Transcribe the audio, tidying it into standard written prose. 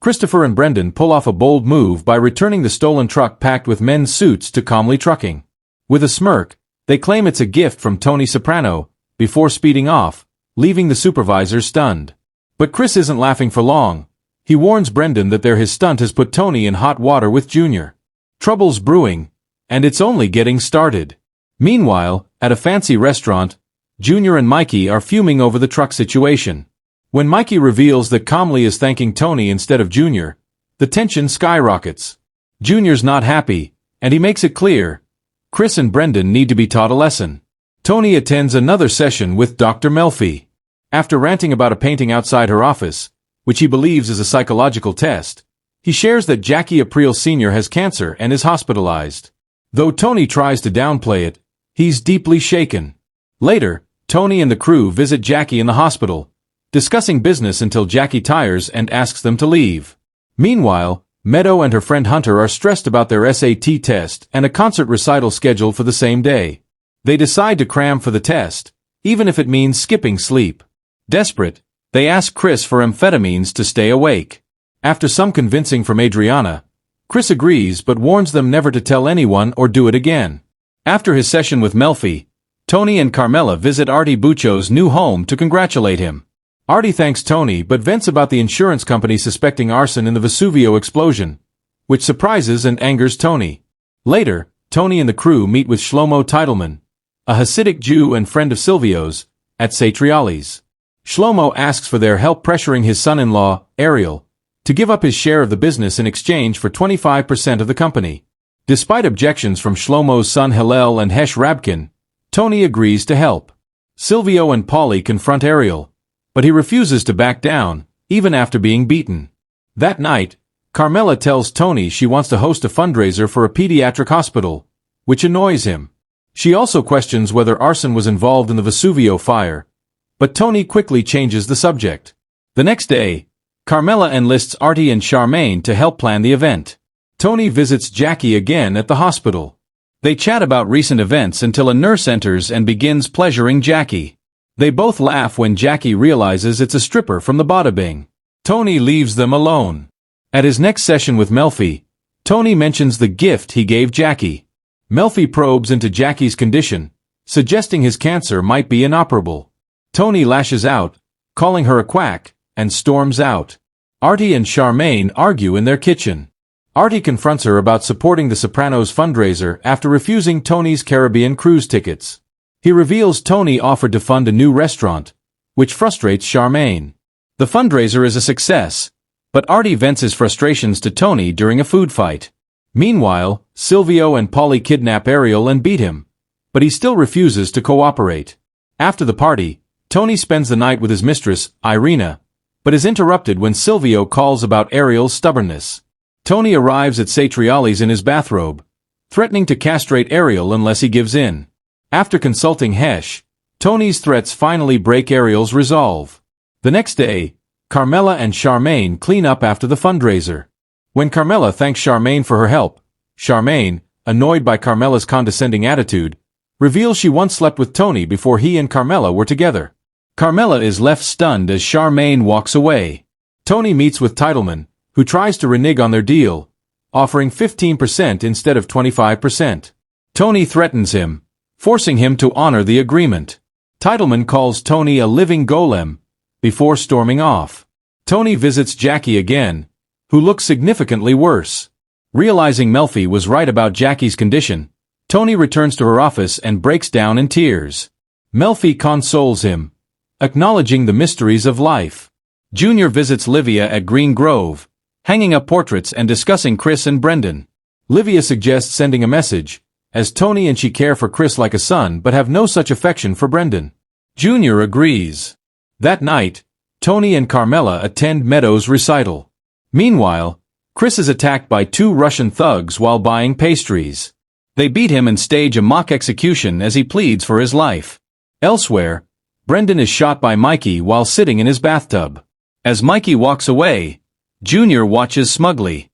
Christopher and Brendan pull off a bold move by returning the stolen truck packed with men's suits to Calmly Trucking. With a smirk, they claim it's a gift from Tony Soprano, before speeding off, leaving the supervisors stunned. But Chris isn't laughing for long. He warns Brendan that his stunt has put Tony in hot water with Junior. Trouble's brewing, and it's only getting started. Meanwhile, at a fancy restaurant, Junior and Mikey are fuming over the truck situation. When Mikey reveals that Calmly is thanking Tony instead of Junior, the tension skyrockets. Junior's not happy, and he makes it clear Chris and Brendan need to be taught a lesson. Tony attends another session with Dr. Melfi. After ranting about a painting outside her office, which he believes is a psychological test, he shares that Jackie April Sr. has cancer and is hospitalized. Though Tony tries to downplay it, he's deeply shaken. Later, Tony and the crew visit Jackie in the hospital, discussing business until Jackie tires and asks them to leave. Meanwhile, Meadow and her friend Hunter are stressed about their SAT test and a concert recital scheduled for the same day. They decide to cram for the test, even if it means skipping sleep. Desperate, they ask Chris for amphetamines to stay awake. After some convincing from Adriana, Chris agrees but warns them never to tell anyone or do it again. After his session with Melfi, Tony and Carmela visit Artie Bucco's new home to congratulate him. Artie thanks Tony but vents about the insurance company suspecting arson in the Vesuvio explosion, which surprises and angers Tony. Later, Tony and the crew meet with Shlomo Teitelman, a Hasidic Jew and friend of Silvio's, at Satriali's. Shlomo asks for their help pressuring his son-in-law, Ariel, to give up his share of the business in exchange for 25% of the company. Despite objections from Shlomo's son Hillel and Hesh Rabkin, Tony agrees to help. Silvio and Polly confront Ariel, but he refuses to back down, even after being beaten. That night, Carmela tells Tony she wants to host a fundraiser for a pediatric hospital, which annoys him. She also questions whether Arson was involved in the Vesuvio fire, but Tony quickly changes the subject. The next day, Carmela enlists Artie and Charmaine to help plan the event. Tony visits Jackie again at the hospital. They chat about recent events until a nurse enters and begins pleasuring Jackie. They both laugh when Jackie realizes it's a stripper from the Bada Bing. Tony leaves them alone. At his next session with Melfi, Tony mentions the gift he gave Jackie. Melfi probes into Jackie's condition, suggesting his cancer might be inoperable. Tony lashes out, calling her a quack, and storms out. Artie and Charmaine argue in their kitchen. Artie confronts her about supporting the Sopranos fundraiser after refusing Tony's Caribbean cruise tickets. He reveals Tony offered to fund a new restaurant, which frustrates Charmaine. The fundraiser is a success, but Artie vents his frustrations to Tony during a food fight. Meanwhile, Silvio and Polly kidnap Ariel and beat him, but he still refuses to cooperate. After the party, Tony spends the night with his mistress, Irina, but is interrupted when Silvio calls about Ariel's stubbornness. Tony arrives at Satriali's in his bathrobe, threatening to castrate Ariel unless he gives in. After consulting Hesh, Tony's threats finally break Ariel's resolve. The next day, Carmela and Charmaine clean up after the fundraiser. When Carmela thanks Charmaine for her help, Charmaine, annoyed by Carmela's condescending attitude, reveals she once slept with Tony before he and Carmela were together. Carmela is left stunned as Charmaine walks away. Tony meets with Teitelman, who tries to renege on their deal, offering 15% instead of 25%. Tony threatens him, forcing him to honor the agreement. Teitelman calls Tony a living golem, before storming off. Tony visits Jackie again, who looks significantly worse. Realizing Melfi was right about Jackie's condition, Tony returns to her office and breaks down in tears. Melfi consoles him, acknowledging the mysteries of life. Junior visits Livia at Green Grove, hanging up portraits and discussing Chris and Brendan. Livia suggests sending a message, as Tony and she care for Chris like a son but have no such affection for Brendan. Junior agrees. That night, Tony and Carmela attend Meadow's recital. Meanwhile, Chris is attacked by two Russian thugs while buying pastries. They beat him and stage a mock execution as he pleads for his life. Elsewhere, Brendan is shot by Mikey while sitting in his bathtub. As Mikey walks away, Junior watches smugly.